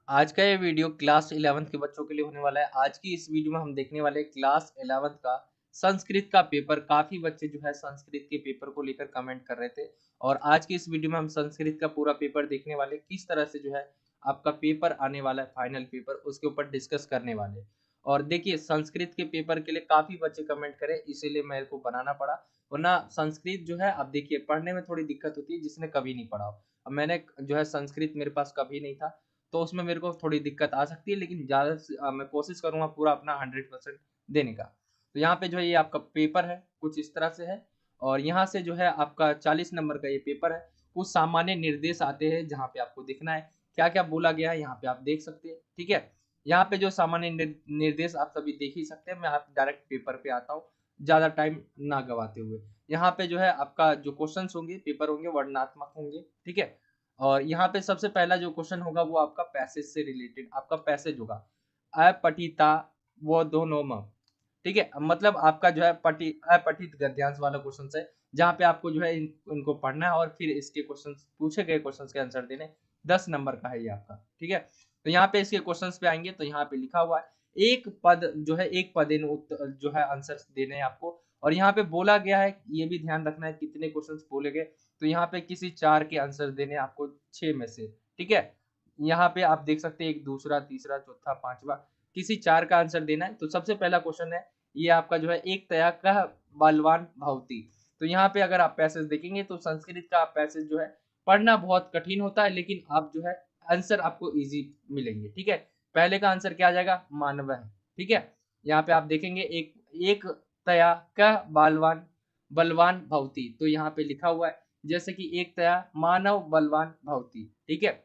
आज का ये वीडियो क्लास 11th के बच्चों के लिए होने वाला है। आज की इस वीडियो में हम देखने वाले हैं क्लास 11th का संस्कृत का पेपर। काफी बच्चे जो है संस्कृत के पेपर को लेकर कमेंट कर रहे थे और आज की इस वीडियो में हम संस्कृत का पूरा पेपर देखने वाले, किस तरह से जो है आपका पेपर आने वाला है, फाइनल पेपर, उसके ऊपर डिस्कस करने वाले। और देखिए संस्कृत के पेपर के लिए काफी बच्चे कमेंट करे, इसीलिए मेरे को बनाना पड़ा, वरना संस्कृत जो है अब देखिए पढ़ने में थोड़ी दिक्कत होती है जिसने कभी नहीं पढ़ा हो। अब मैंने जो है संस्कृत मेरे पास कभी नहीं था तो उसमें मेरे को थोड़ी दिक्कत आ सकती है, लेकिन ज़्यादा से मैं कोशिश करूँगा पूरा अपना 100% देने का। तो यहाँ पे जो है ये आपका पेपर है, कुछ इस तरह से है और यहाँ से जो है आपका 40 नंबर का ये पेपर है। कुछ सामान्य निर्देश आते हैं जहाँ पे आपको देखना है क्या-क्या बोला गया है, यहाँ पे आप देख सकते हैं, ठीक है? यहाँ पे जो सामान्य निर्देश आप सभी देख ही सकते हैं, मैं आप डायरेक्ट पेपर पे आता हूँ, ज़्यादा टाइम ना गवाते हुए। यहाँ पे जो है आपका जो क्वेश्चंस होंगे, पेपर होंगे, वर्णनात्मक होंगे, ठीक है? और यहाँ पे सबसे पहला जो क्वेश्चन होगा वो आपका पैसेज से रिलेटेड, आपका पैसेज होगा अपठिता वो दोनों में, ठीक है? मतलब आपका जो है अपठित गद्यांश वाला क्वेश्चन है जहाँ पे आपको जो है इनको पढ़ना है और फिर इसके क्वेश्चन, पूछे गए क्वेश्चन के आंसर देने। 10 नंबर का है ये आपका, ठीक है? तो यहाँ पे इसके क्वेश्चन पे आएंगे तो यहाँ पे लिखा हुआ है एक पद जो है, एक पद जो है आंसर देने हैं आपको। और यहाँ पे बोला गया है, ये भी ध्यान रखना है कितने क्वेश्चन बोले गए। तो यहाँ पे किसी 4 के आंसर देने आपको 6 में से, ठीक है? यहाँ पे आप देख सकते हैं एक, दूसरा, तीसरा, चौथा, पांचवा, किसी 4 का आंसर देना है। तो सबसे पहला क्वेश्चन है ये आपका जो है एक तया कह बलवान भवती। तो यहाँ पे अगर आप पैसेज देखेंगे तो संस्कृत का पैसेज जो है पढ़ना बहुत कठिन होता है, लेकिन आप जो है आंसर आपको इजी मिलेंगे, ठीक है? पहले का आंसर क्या आ जाएगा? मानव है, ठीक है? यहाँ पे आप देखेंगे एक एक तया कह बलवान बलवान भवती, तो यहाँ पे लिखा हुआ है जैसे कि एक तया मानव बलवान भवती, ठीक है?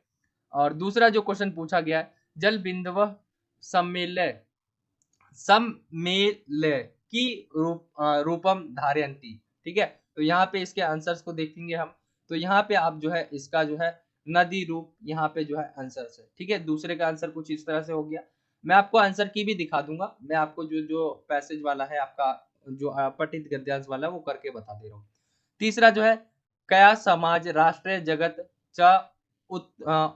और दूसरा जो क्वेश्चन पूछा गया है जल बिंदव सम्मेलय सम्मेलय की रूपम धारयंती, ठीक है? तो यहाँ पे इसके आंसर्स को देखेंगे हम। तो यहाँ पे आप जो है इसका जो है नदी रूप यहाँ पे जो है आंसर है, ठीक है? दूसरे का आंसर कुछ इस तरह से हो गया। मैं आपको आंसर की भी दिखा दूंगा, मैं आपको जो जो पैसेज वाला है आपका जो अपठित गद्यांश वाला है वो करके बता दे रहा हूँ। तीसरा जो है कया समाज राष्ट्र जगत च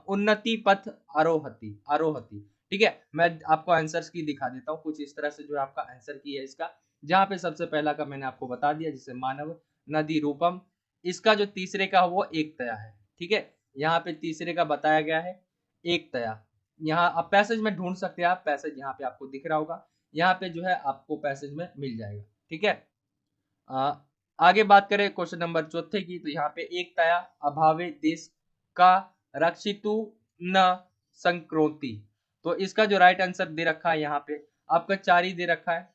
उन्नति पथ आरोहति आरोहति, ठीक है? मैं आपको आंसर्स की दिखा देता हूँ, कुछ इस तरह से जो आपका आंसर की है इसका, जहाँ पे सबसे पहला का मैंने आपको बता दिया जैसे मानव नदी रूपम। इसका जो तीसरे का वो एक तया है, ठीक है? यहाँ पे तीसरे का बताया गया है एक तया। यहाँ आप पैसेज में ढूंढ सकते हैं, आप पैसेज यहाँ पे आपको दिख रहा होगा, यहाँ पे जो है आपको पैसेज में मिल जाएगा, ठीक है? आगे बात करें क्वेश्चन नंबर चौथे की, तो यहाँ पे एक तया अभावे देश का रक्षितु न संक्रोति। तो इसका जो राइट आंसर दे रखा है यहाँ पे आपका 4 ही दे रखा है,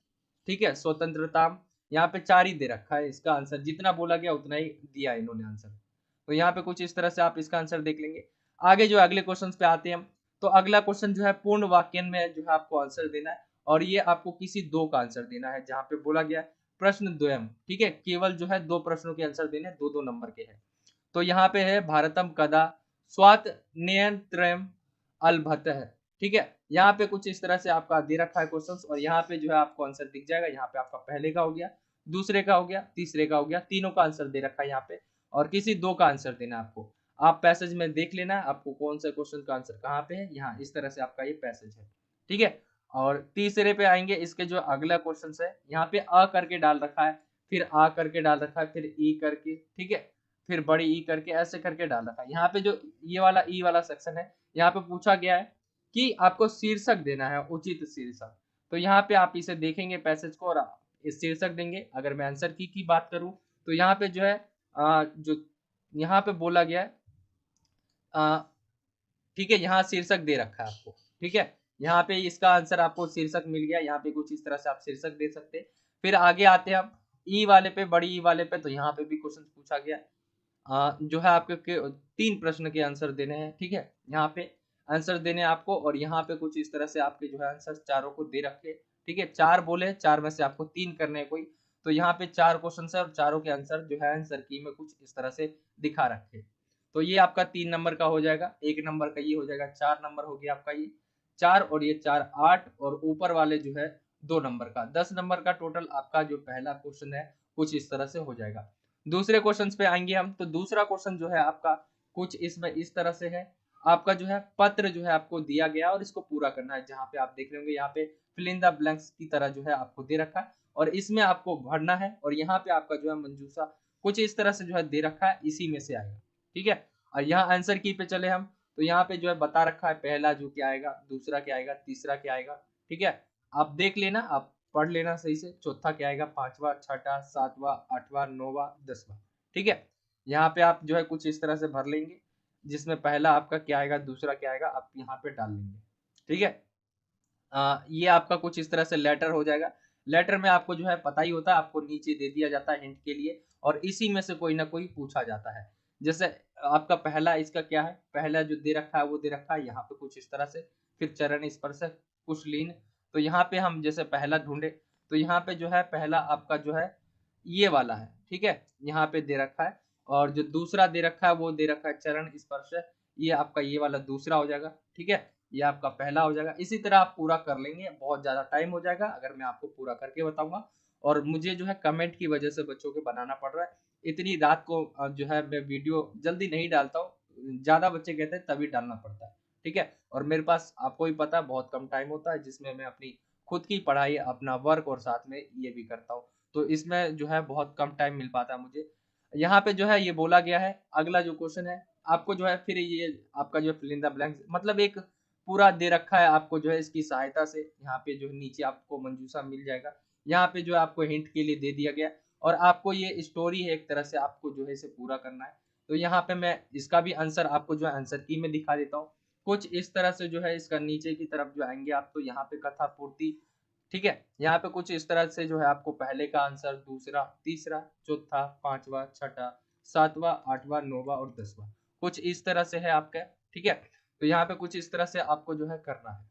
ठीक है? स्वतंत्रता यहाँ पे 4 ही दे रखा है, इसका आंसर जितना बोला गया उतना ही दिया इन्होंने आंसर। तो यहाँ पे कुछ इस तरह से आप इसका आंसर देख लेंगे। आगे जो अगले क्वेश्चन पे आते हैं हम, तो अगला क्वेश्चन जो है पूर्ण वाक्य में जो है आपको आंसर देना है और ये आपको किसी 2 का आंसर देना है, जहाँ पे बोला गया है प्रश्न द्वयम, ठीक है? केवल जो है 2 प्रश्नों के आंसर देने, 2-2 नंबर के हैं। तो यहाँ पे है भारतम कदा स्वात नियंत्रण अलभतः, ठीक है? यहाँ पे कुछ इस तरह से आपका दे रखा है क्वेश्चंस और यहाँ पे जो है आपको आंसर दिख जाएगा। यहाँ पे आपका पहले का हो गया, दूसरे का हो गया, तीसरे का हो गया, तीनों का आंसर दे रखा है यहाँ पे और किसी 2 का आंसर देना है आपको। आप पैसेज में देख लेना आपको कौन सा क्वेश्चन का आंसर कहाँ पे है, यहाँ इस तरह से आपका ये पैसेज है, ठीक है? और तीसरे पे आएंगे, इसके जो अगला क्वेश्चन है यहाँ पे अ करके डाल रखा है, फिर आ करके डाल रखा है, फिर ई करके, ठीक है? फिर बड़ी ई करके ऐसे करके डाल रखा है। यहाँ पे जो ये वाला ई वाला सेक्शन है, यहाँ पे पूछा गया है कि आपको शीर्षक देना है, उचित शीर्षक। तो यहाँ पे आप इसे देखेंगे पैसेज को और इस शीर्षक देंगे। अगर मैं आंसर की बात करूं तो यहाँ पे जो है जो यहाँ पे बोला गया है, ठीक है? यहाँ शीर्षक दे रखा है आपको, ठीक है? यहाँ पे इसका आंसर आपको शीर्षक मिल गया, यहाँ पे कुछ इस तरह से आप शीर्षक दे सकते हैं। फिर आगे आते हैं हम ई वाले पे, बड़ी ई वाले पे, तो यहाँ पे भी क्वेश्चन पूछा गया जो है आपके 3 प्रश्न के आंसर देने हैं, ठीक है? यहाँ पे आंसर देने आपको और यहाँ पे कुछ इस तरह से आपके जो है आंसर चारों को दे रखे, ठीक है? 4 बोले, 4 में से आपको 3 करने हैं कोई, तो यहाँ पे 4 क्वेश्चन है और चारों के आंसर जो है आंसर की में कुछ इस तरह से दिखा रखे। तो ये आपका 3 नंबर का हो जाएगा, 1 नंबर का ये हो जाएगा, 4 नंबर हो गया आपका ये 4 और ये 4 8 और ऊपर वाले जो है 2 नंबर का 10 नंबर का टोटल आपका जो पहला क्वेश्चन है कुछ इस तरह से हो जाएगा। दूसरे क्वेश्चन पे आएंगे हम, तो दूसरा क्वेश्चन जो है आपका कुछ इसमें इस तरह से है आपका जो है पत्र जो है आपको दिया गया और इसको पूरा करना है। जहाँ पे आप देख रहे होंगे यहाँ पे फिल इन द ब्लैंक्स की तरह जो है आपको दे रखा है और इसमें आपको भरना है और यहाँ पे आपका जो है मंजूसा कुछ इस तरह से जो है दे रखा है, इसी में से आएगा। ठीक है, और यहाँ आंसर की पे चले हम, तो यहाँ पे जो है बता रखा है पहला जो क्या आएगा, दूसरा क्या आएगा, तीसरा क्या आएगा। ठीक है, आप देख लेना, आप पढ़ लेना सही से, चौथा क्या आएगा, पांचवा, छठा, सातवां, आठवां, नौवां, 10वां। ठीक है, यहाँ पे आप जो है कुछ इस तरह से भर लेंगे, जिसमें पहला आपका क्या आएगा, दूसरा क्या आएगा, आप यहाँ पे डाल लेंगे। ठीक है, ये आपका कुछ इस तरह से लेटर हो जाएगा। लेटर में आपको जो है पता ही होता है, आपको नीचे दे दिया जाता है हिंट के लिए और इसी में से कोई ना कोई पूछा जाता है। जैसे आपका पहला इसका क्या है, पहला जो दे रखा है वो दे रखा है यहाँ पे कुछ इस तरह से, फिर चरण स्पर्श कुशलीन। तो यहाँ पे हम जैसे पहला ढूंढे तो यहाँ पे जो है पहला आपका जो है ये वाला है। ठीक है, यहाँ पे दे रखा है और जो दूसरा दे रखा है वो दे रखा है चरण स्पर्श, ये आपका ये वाला दूसरा हो जाएगा। ठीक है, ये आपका पहला हो जाएगा। इसी तरह आप पूरा कर लेंगे, बहुत ज्यादा टाइम हो जाएगा अगर मैं आपको पूरा करके बताऊंगा। और मुझे जो है कमेंट की वजह से बच्चों के बनाना पड़ रहा है, इतनी रात को जो है मैं वीडियो जल्दी नहीं डालता हूँ, ज्यादा बच्चे कहते हैं तभी डालना पड़ता है। ठीक है, और मेरे पास आपको भी पता है बहुत कम टाइम होता है, जिसमें मैं अपनी खुद की पढ़ाई, अपना वर्क और साथ में ये भी करता हूँ, तो इसमें जो है बहुत कम टाइम मिल पाता है मुझे। यहाँ पे जो है ये बोला गया है, अगला जो क्वेश्चन है आपको जो है फिर ये आपका जो फिल इन द ब्लैंक्स मतलब एक पूरा दे रखा है आपको जो है इसकी सहायता से, यहाँ पे जो नीचे आपको मंजूसा मिल जाएगा, यहाँ पे जो है आपको हिंट के लिए दे दिया गया और आपको ये स्टोरी है एक तरह से, आपको जो है इसे पूरा करना है। तो यहाँ पे मैं इसका भी आंसर आपको जो है आंसर की में दिखा देता हूँ, कुछ इस तरह से जो है इसका नीचे की तरफ जो आएंगे आप, तो यहाँ पे कथा पूर्ति। ठीक है, यहाँ पे कुछ इस तरह से जो है आपको पहले का आंसर, दूसरा, तीसरा, चौथा, पांचवा, छठा, सातवां, आठवां, नौवां और 10वां कुछ इस तरह से है आपका। ठीक है, तो यहाँ पे कुछ इस तरह से आपको जो है करना है,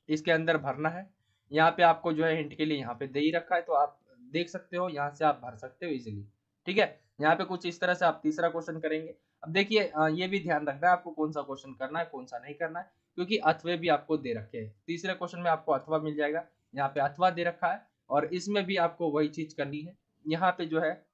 इसके अंदर भरना है। यहाँ पे आपको जो है हिंट के लिए यहाँ पे दे ही रखा है, तो आप देख सकते हो, यहाँ से आप भर सकते हो इजीली। ठीक है, यहाँ पे कुछ इस तरह से आप तीसरा क्वेश्चन करेंगे। अब देखिए ये भी ध्यान रखना है आपको कौन सा क्वेश्चन करना है, कौन सा नहीं करना है, क्योंकि अथवे भी आपको दे रखे हैं। तीसरे क्वेश्चन में आपको अथवा मिल जाएगा, यहाँ पे अथवा दे रखा है और इसमें भी आपको वही चीज करनी है। यहाँ पे जो है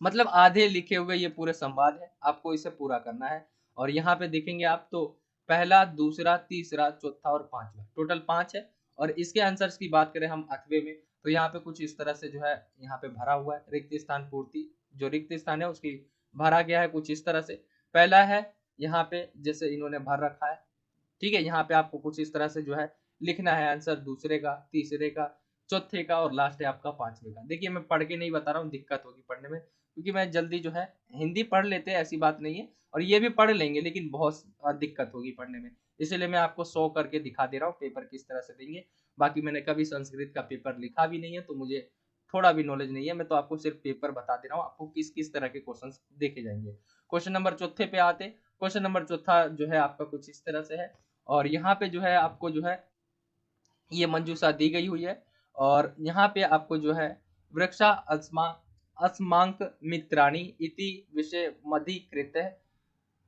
मतलब आधे लिखे हुए ये पूरे संवाद है, आपको इसे पूरा करना है। और यहाँ पे देखेंगे आप तो पहला, दूसरा, तीसरा, चौथा और पांचवा, टोटल 5 है। और इसके आंसर्स की बात करें हम अथवे में, तो यहाँ पे कुछ इस तरह से जो है यहाँ पे भरा हुआ है, रिक्त स्थान पूर्ति, जो रिक्त स्थान है उसकी भरा गया है कुछ इस तरह से। पहला है यहाँ पे जैसे इन्होंने भर रखा है। ठीक है, यहाँ पे आपको कुछ इस तरह से जो है लिखना है आंसर, दूसरे का, तीसरे का, चौथे का और लास्ट है आपका पांचवे का। देखिए मैं पढ़ के नहीं बता रहा हूँ, दिक्कत होगी पढ़ने में, क्योंकि मैं जल्दी जो है, हिंदी पढ़ लेते हैं ऐसी बात नहीं है और ये भी पढ़ लेंगे, लेकिन बहुत दिक्कत होगी पढ़ने में, इसलिए मैं आपको शो करके दिखा दे रहा हूँ पेपर किस तरह से देंगे। बाकी मैंने कभी संस्कृत का पेपर लिखा भी नहीं है, तो मुझे थोड़ा भी नॉलेज नहीं है, मैं तो आपको सिर्फ पेपर बता दे रहा हूँ, आपको किस किस तरह के क्वेश्चन देखे जाएंगे। क्वेश्चन नंबर चौथे पे आते, क्वेश्चन नंबर चौथा जो है आपका कुछ इस तरह से है और यहाँ पे जो है आपको जो है ये मंजूषा दी गई हुई है और यहाँ पे आपको जो है वृक्षा अस्मांक मित्राणी इति विषय मधिकृत है।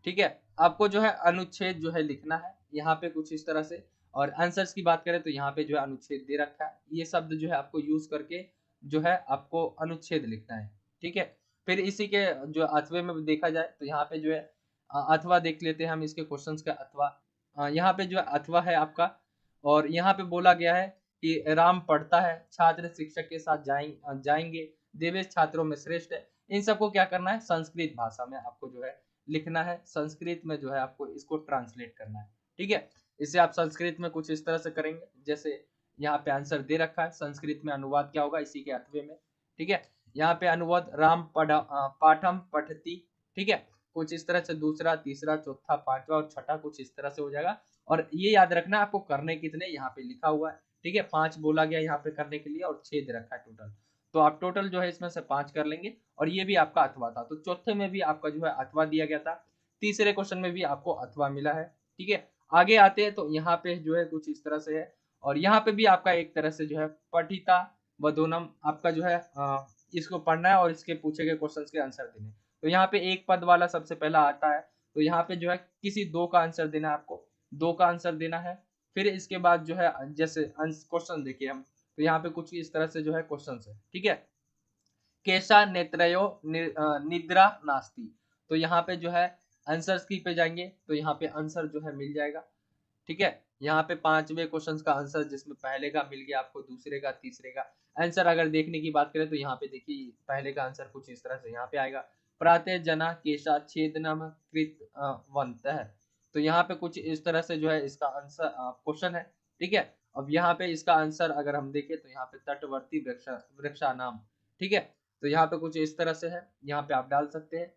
ठीक है, आपको जो है अनुच्छेद जो है लिखना है यहाँ पे कुछ इस तरह से। और आंसर्स की बात करें तो यहाँ पे जो है अनुच्छेद दे रखा है, ये शब्द जो है आपको यूज करके जो है आपको अनुच्छेद लिखना है। ठीक है, फिर इसी के जो अथवे में देखा जाए तो यहाँ पे जो है अथवा देख लेते हैं हम इसके क्वेश्चंस का अथवा। यहाँ पे जो है अथवा है आपका और यहाँ पे बोला गया है कि राम पढ़ता है, छात्र शिक्षक के साथ जाएंगे, देवेश छात्रों में श्रेष्ठ है। इन सबको क्या करना है, संस्कृत भाषा में आपको जो है लिखना है, संस्कृत में जो है आपको इसको ट्रांसलेट करना है। ठीक है, इसे आप संस्कृत में कुछ इस तरह से करेंगे, जैसे यहाँ पे आंसर दे रखा है, संस्कृत में अनुवाद क्या होगा इसी के अथवे में। ठीक है, यहाँ पे अनुवाद राम पाठम पठती। ठीक है, कुछ इस तरह से दूसरा, तीसरा, चौथा, पांचवा और छठा कुछ इस तरह से हो जाएगा। और ये याद रखना आपको करने कितने यहाँ पे लिखा हुआ है। ठीक है, 5 बोला गया यहाँ पे करने के लिए और 6 दे रखा है टोटल, तो आप टोटल जो है इसमें से 5 कर लेंगे। और ये भी आपका अथवा था, तो चौथे में भी आपका जो है अथवा दिया गया था, तीसरे क्वेश्चन में भी आपको अथवा मिला है। ठीक है, आगे आते हैं तो यहाँ पे जो है कुछ इस तरह से है और यहाँ पे भी आपका एक तरह से जो है पठिता वधोनम आपका जो है इसको पढ़ना है और इसके पूछे गए क्वेश्चन के आंसर देने। तो यहाँ पे एक पद वाला सबसे पहला आता है, तो यहाँ पे जो है किसी दो का आंसर देना है आपको, दो का आंसर देना है। फिर इसके बाद जो है जैसे क्वेश्चन देखिए हम, तो यहाँ पे कुछ इस तरह से जो है क्वेश्चन है। ठीक है, केशा नेत्रयो निद्रा नास्ति, तो यहाँ पे जो है आंसर्स की पे जाएंगे तो यहाँ पे आंसर जो है मिल जाएगा। ठीक है, यहाँ पे 5वें क्वेश्चन का आंसर जिसमें पहले का मिल गया आपको, दूसरे का, तीसरे का आंसर अगर देखने की बात करें तो यहाँ पे देखिए पहले का आंसर कुछ इस तरह से यहाँ पे आएगा, प्रातः जना केशा छेदनम कृत वंत है। तो यहाँ पे कुछ इस तरह से जो है इसका आंसर क्वेश्चन है। ठीक है, अब यहाँ पे इसका आंसर अगर हम देखें तो यहाँ पे तटवर्ती वृक्षा नाम। ठीक है, तो यहाँ पे कुछ इस तरह से है, यहाँ पे आप डाल सकते हैं।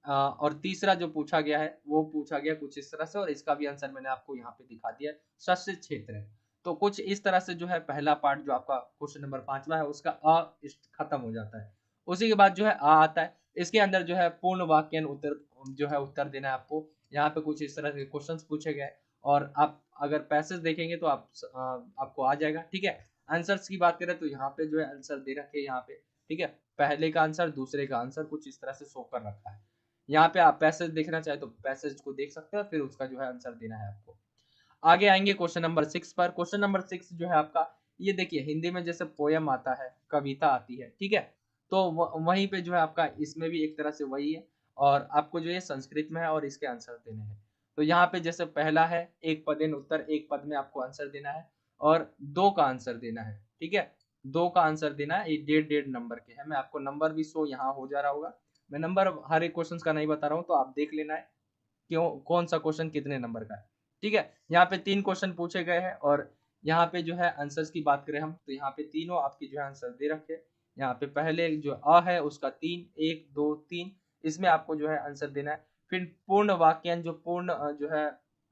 और तीसरा जो पूछा गया है वो पूछा गया कुछ इस तरह से, और इसका भी आंसर मैंने आपको यहाँ पे दिखा दिया है, शस्य क्षेत्र है। तो कुछ इस तरह से जो है पहला पार्ट जो आपका क्वेश्चन नंबर 5वां है उसका खत्म हो जाता है। उसी के बाद जो है आता है, इसके अंदर जो है पूर्ण वाक्य उत्तर जो है उत्तर देना है आपको। यहाँ पे कुछ इस तरह के क्वेश्चन पूछे गए और आप अगर पैसेज देखेंगे तो आपको आ जाएगा। ठीक है, आंसर्स की बात करें तो यहाँ पे जो है आंसर दे रखे हैं यहाँ पे। ठीक है, पहले का आंसर, दूसरे का आंसर कुछ इस तरह से शो कर रखा है। यहाँ पे आप पैसेज देखना चाहे तो पैसेज को देख सकते हो, फिर उसका जो है आंसर देना है आपको। आगे आएंगे क्वेश्चन नंबर 6 पर। क्वेश्चन नंबर 6 जो है आपका, ये देखिए हिंदी में जैसे पोयम आता है, कविता आती है, ठीक है, तो वहीं पे जो है आपका इसमें भी एक तरह से वही है, और आपको जो ये संस्कृत में है और इसके आंसर देने हैं। तो यहाँ पे जैसे पहला है एक पदेन उत्तर, एक पद में आपको आंसर देना है और 2 का आंसर देना है। ठीक है, 2 का आंसर देना है, ये 1.5 नंबर के है। मैं आपको नंबर भी शो यहाँ हो जा रहा होगा, मैं नंबर हर एक क्वेश्चन का नहीं बता रहा हूँ, तो आप देख लेना है क्यों कौन सा क्वेश्चन कितने नंबर का है। ठीक है, यहाँ पे 3 क्वेश्चन पूछे गए हैं और यहाँ पे जो है आंसर्स की बात करें हम तो यहाँ पे तीनों आपकी जो है आंसर दे रखे। यहाँ पे पहले जो अ है उसका 3, 1, 2, 3, इसमें आपको जो है आंसर देना है। फिर पूर्ण वाक्यांश जो पूर्ण जो है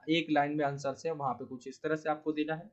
एक लाइन में आंसर से वहां पे कुछ इस तरह से आपको देना है।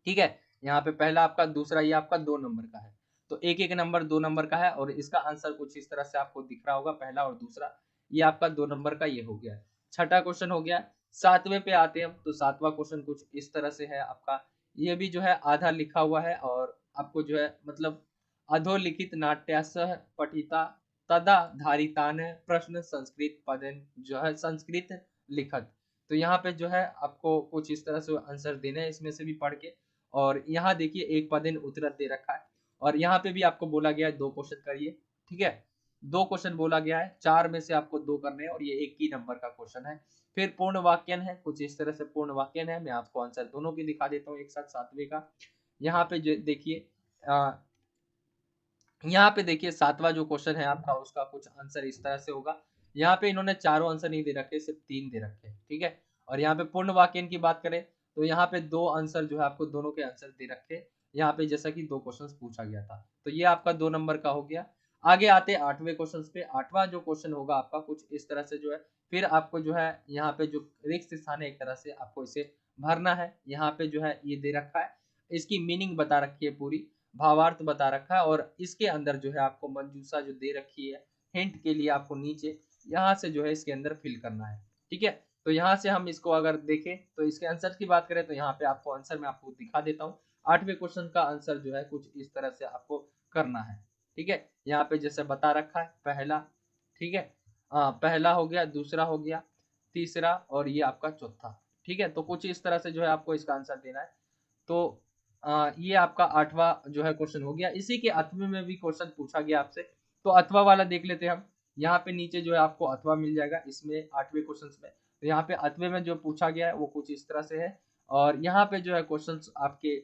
ठीक है, यहाँ पे पहला आपका, दूसरा ये आपका 2 नंबर का है, तो एक एक नंबर 2 नंबर का है और इसका आंसर कुछ इस तरह से आपको दिख रहा होगा, पहला और दूसरा, ये आपका 2 नंबर का ये हो गया। छठा क्वेश्चन हो गया। 7वें पे आते हैं हम, तो 7वां क्वेश्चन कुछ इस तरह से है आपका, ये भी जो है आधा लिखा हुआ है और आपको जो है मतलब अधोलिखित नाट्यासह पठिता तदा धारितान प्रश्न संस्कृत पदन जो है संस्कृत लिखत। तो यहाँ पे जो है आपको कुछ इस तरह से आंसर देने हैं इसमें से भी पढ़ के। और यहाँ देखिए एक पदेन उत्तर दे रखा है और यहाँ पे भी आपको बोला गया है 2 क्वेश्चन करिए। ठीक है, 2 क्वेश्चन बोला गया है, 4 में से आपको 2 करने हैं और ये एक ही नंबर का क्वेश्चन है। फिर पूर्ण वाक्यन है, कुछ इस तरह से पूर्ण वाक्यन है, मैं आपको आंसर दोनों की दिखा देता हूँ एक साथ, 7वें का। यहाँ पे जो देखिए यहाँ पे देखिए 7वां जो क्वेश्चन है आपका उसका कुछ आंसर इस तरह से होगा। यहाँ पे इन्होंने चारों आंसर नहीं दे रखे, सिर्फ 3 दे रखे। ठीक है, और यहाँ पे पूर्ण वाक्यन की बात करें तो यहाँ पे 2 आंसर जो है आपको दोनों के आंसर दे रखे, यहाँ पे जैसा कि 2 क्वेश्चन पूछा गया था, तो ये आपका 2 नंबर का हो गया। आगे आते 8वें क्वेश्चन पे। 8वां जो क्वेश्चन होगा आपका कुछ इस तरह से जो है, फिर आपको जो है यहाँ पे जो रिक्त स्थान है एक तरह से आपको इसे भरना है। यहाँ पे जो है ये दे रखा है, इसकी मीनिंग बता रखी है, पूरी भावार्थ बता रखा है और इसके अंदर जो है आपको मंजूषा जो दे रखी है हिंट के लिए, आपको नीचे यहाँ से जो है इसके अंदर फिल करना है। ठीक है, तो यहाँ से हम इसको अगर देखें तो इसके आंसर की बात करें तो यहाँ पे आपको आंसर मैं आपको दिखा देता हूँ। 8वें क्वेश्चन का आंसर जो है कुछ इस तरह से आपको करना है। ठीक है, यहाँ पे जैसे बता रखा है पहला, ठीक है, पहला हो गया, दूसरा हो गया, तीसरा और ये आपका चौथा। ठीक है, तो कुछ इस तरह से जो है आपको इसका आंसर देना है। तो ये आपका 8वां जो है क्वेश्चन हो गया। इसी के 8वें में भी क्वेश्चन पूछा गया आपसे, तो 8वां वाला देख लेते हैं हम। यहाँ पे नीचे जो है आपको 8वां मिल जाएगा इसमें 8वें क्वेश्चन में। तो यहाँ पे 8वें में जो पूछा गया है वो कुछ इस तरह से है और यहाँ पे जो है क्वेश्चन आपके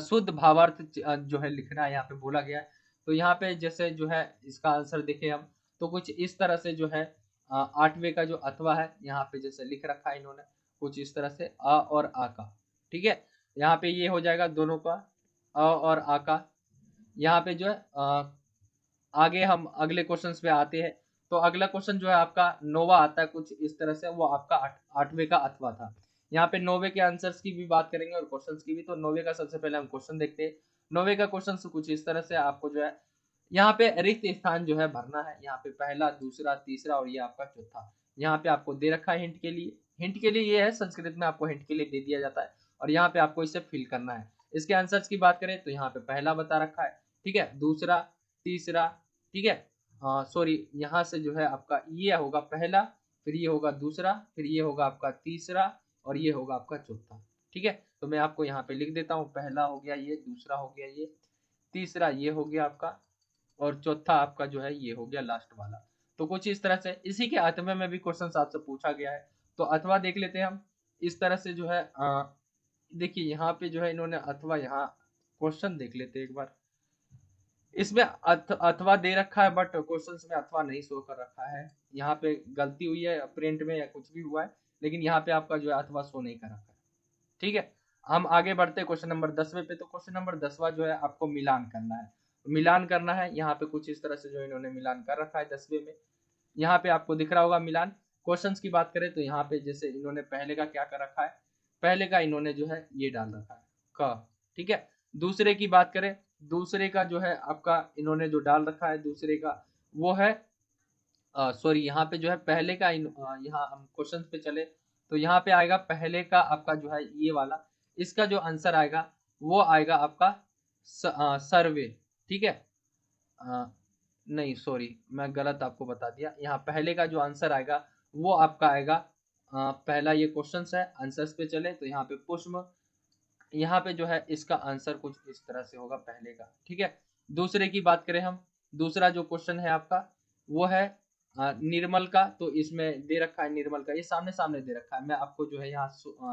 शुद्ध भावार्थ जो है लिखना है, यहाँ पे बोला गया है। तो यहाँ पे जैसे जो है इसका आंसर देखें हम तो कुछ इस तरह से जो है 8वें का जो अथवा है यहाँ पे जैसे लिख रखा है इन्होंने कुछ इस तरह से अ और आ का। ठीक है, यहाँ पे ये हो जाएगा दोनों का अ और आ का। यहाँ पे जो है आगे हम अगले क्वेश्चन पे आते हैं। तो अगला क्वेश्चन जो है आपका 9वां आता है कुछ इस तरह से, वो आपका 8वें का अथवा था। यहाँ पे 9वें के आंसर्स की भी बात करेंगे और क्वेश्चंस की भी। तो 9वें का सबसे पहले हम क्वेश्चन देखते हैं। 9वें का क्वेश्चन कुछ इस तरह से आपको जो है यहाँ पे रिक्त स्थान जो है भरना है। यहाँ पे पहला, दूसरा, तीसरा और ये आपका चौथा। यहाँ पे आपको दे रखा है हिंट के लिए। हिंट के लिए ये है, संस्कृत में आपको हिंट के लिए दे दिया जाता है और यहाँ पे आपको इसे फिल करना है। इसके आंसर्स की बात करें तो यहाँ पे पहला बता रखा है, ठीक है, दूसरा, तीसरा, ठीक है, सॉरी यहाँ से जो है आपका ये होगा पहला, फिर ये होगा दूसरा, फिर ये होगा आपका तीसरा और ये होगा आपका चौथा। ठीक है, तो मैं आपको यहाँ पे लिख देता हूँ, पहला हो गया ये, दूसरा हो गया ये, तीसरा ये हो गया आपका और चौथा आपका जो है ये हो गया लास्ट वाला। तो कुछ इस तरह से इसी के अथवा में भी क्वेश्चन आपसे पूछा गया है। तो अथवा देख लेते हैं हम। इस तरह से जो है देखिए यहाँ पे जो है इन्होंने अथवा, यहाँ क्वेश्चन देख लेते हैं एक बार। इसमें अथवा दे रखा है बट क्वेश्चंस में अथवा नहीं शो कर रखा है। यहाँ पे गलती हुई है प्रिंट में या कुछ भी हुआ है, लेकिन यहाँ पे आपका जो है अथवा शो नहीं कर रखा है। ठीक है, हम आगे बढ़ते हैं क्वेश्चन नंबर 10वें पे। तो क्वेश्चन नंबर 10वां जो है आपको मिलान करना है। मिलान करना है, यहाँ पे कुछ इस तरह से जो इन्होंने मिलान कर रखा है 10वें में। यहाँ पे आपको दिख रहा होगा मिलान। क्वेश्चंस की बात करें तो यहाँ पे जैसे इन्होंने पहले का क्या कर रखा है, पहले का इन्होंने जो है ये डाल रखा है क। ठीक है, दूसरे की बात करें, दूसरे का जो है आपका इन्होंने जो डाल रखा है दूसरे का वो है सॉरी, यहाँ पे जो है पहले का यहाँ हम क्वेश्चन पे चले तो यहाँ पे आएगा पहले का आपका जो है ये वाला, इसका जो आंसर आएगा वो आएगा आपका सर्वे। ठीक है, नहीं सॉरी, मैं गलत आपको बता दिया। यहाँ पहले का जो आंसर आएगा वो आपका आएगा पहला ये क्वेश्चन है, आंसर्स पे चले तो यहाँ पे पुष्प, यहाँ पे जो है इसका आंसर कुछ इस तरह से होगा पहले का। ठीक है, दूसरे की बात करें हम, दूसरा जो क्वेश्चन है आपका वो है निर्मल का। तो इसमें दे रखा है निर्मल का, ये सामने सामने दे रखा है। मैं आपको जो है यहाँ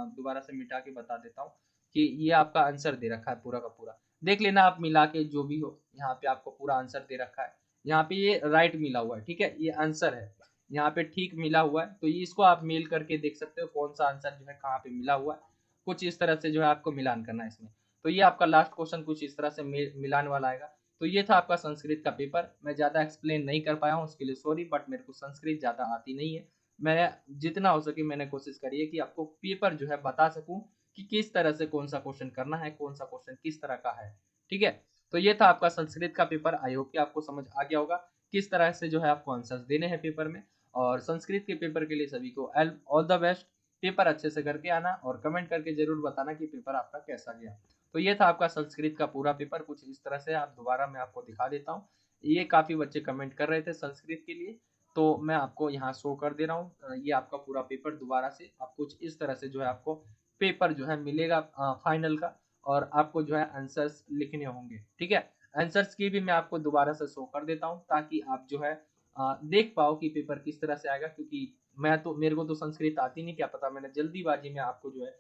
दोबारा से मिटा के बता देता हूँ कि ये आपका आंसर दे रखा है पूरा का पूरा। देख लेना आप मिला के जो भी हो, यहाँ पे आपको पूरा आंसर दे रखा है। यहाँ पे ये राइट मिला हुआ है, ठीक है, ये आंसर है, यहाँ पे ठीक मिला हुआ है। तो ये इसको आप मेल करके देख सकते हो कौन सा आंसर जो है कहाँ पे मिला हुआ है। कुछ इस तरह से जो है आपको मिलान करना है इसमें। तो ये आपका लास्ट क्वेश्चन कुछ इस तरह से मिलान वाला आएगा। तो ये था आपका संस्कृत का पेपर। मैं ज़्यादा एक्सप्लेन नहीं कर पाया हूँ, उसके लिए सॉरी, बट मेरे को संस्कृत ज़्यादा आती नहीं है। मैंने जितना हो सके मैंने कोशिश करी है कि आपको पेपर जो है बता सकूँ कि किस तरह से कौन सा क्वेश्चन करना है, कौन सा क्वेश्चन किस तरह का है। ठीक है, तो ये था आपका संस्कृत का पेपर। आई होप कि आपको समझ आ गया होगा किस तरह से जो है आपको आंसर्स देने हैं पेपर में। और संस्कृत के पेपर के लिए सभी को ऑल द बेस्ट। पेपर अच्छे से करके आना और कमेंट करके जरूर बताना कि पेपर आपका कैसा गया। तो ये था आपका संस्कृत का पूरा पेपर कुछ इस तरह से। आप दोबारा मैं आपको दिखा देता हूँ, ये काफी बच्चे कमेंट कर रहे थे संस्कृत के लिए, तो मैं आपको यहाँ शो कर दे रहा हूँ। ये आपका पूरा पेपर दोबारा से आप कुछ इस तरह से जो है आपको पेपर जो है मिलेगा फाइनल का, और आपको जो है आंसर्स लिखने होंगे। ठीक है, आंसर्स की भी मैं आपको दोबारा से शो कर देता हूँ ताकि आप जो है देख पाओ कि पेपर किस तरह से आएगा। क्योंकि मेरे को तो संस्कृत आती नहीं, क्या पता मैंने जल्दीबाजी में आपको जो है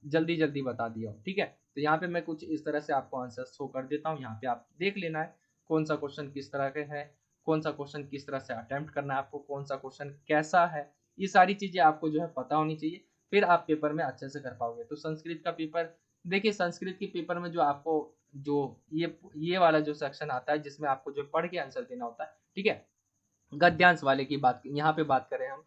जल्दी जल्दी बता दिया हो। ठीक है, तो यहाँ पे मैं कुछ इस तरह से आपको आंसर शो कर देता हूँ। यहाँ पे आप देख लेना है कौन सा क्वेश्चन किस तरह के है, कौन सा क्वेश्चन किस तरह से अटेम्प्ट करना है आपको, कौन सा क्वेश्चन कैसा है, ये सारी चीजें आपको जो है पता होनी चाहिए, फिर आप पेपर में अच्छे से कर पाओगे। तो संस्कृत का पेपर देखिए, संस्कृत के पेपर में जो आपको जो ये वाला जो सेक्शन आता है जिसमें आपको जो पढ़ के आंसर देना होता है। ठीक है, गद्यांश वाले की बात यहाँ पे बात करें हम,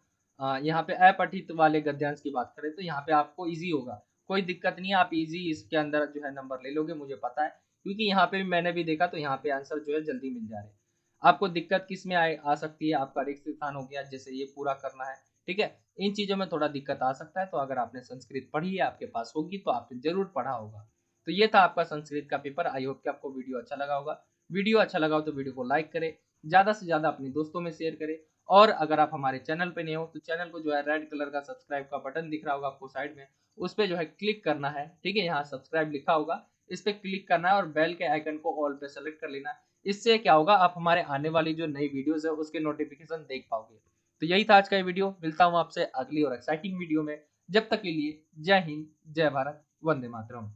यहाँ पे अपठित वाले गद्यांश की बात करें तो यहाँ पे आपको इजी होगा, कोई दिक्कत नहीं है, आप इजी इसके अंदर जो है नंबर ले लोगे, मुझे पता है, क्योंकि यहाँ पे भी मैंने भी देखा तो यहाँ पे आंसर जो है जल्दी मिल जा रहे हैं। आपको दिक्कत किस में आ सकती है, आपका रिक्त स्थान हो गया, जैसे ये पूरा करना है। ठीक है, इन चीजों में थोड़ा दिक्कत आ सकता है। तो अगर आपने संस्कृत पढ़ी है, आपके पास होगी, तो आपने जरूर पढ़ा होगा। तो ये था आपका संस्कृत का पेपर। आई होप कि आपको वीडियो अच्छा लगा होगा। वीडियो अच्छा लगा हो तो वीडियो को लाइक करें, ज्यादा से ज्यादा अपने दोस्तों में शेयर करें। और अगर आप हमारे चैनल पे नए हो तो चैनल को जो है रेड कलर का सब्सक्राइब का बटन दिख रहा होगा आपको साइड में, उस पर जो है क्लिक करना है। ठीक है, यहाँ सब्सक्राइब लिखा होगा, इस पे क्लिक करना है और बेल के आइकन को ऑल पे सेलेक्ट कर लेना है। इससे क्या होगा, आप हमारे आने वाली जो नई वीडियोस है उसके नोटिफिकेशन देख पाओगे। तो यही था आज का ये वीडियो, मिलता हूँ आपसे अगली और एक्साइटिंग वीडियो में। जब तक के लिए जय हिंद, जय भारत, वंदे मातरम।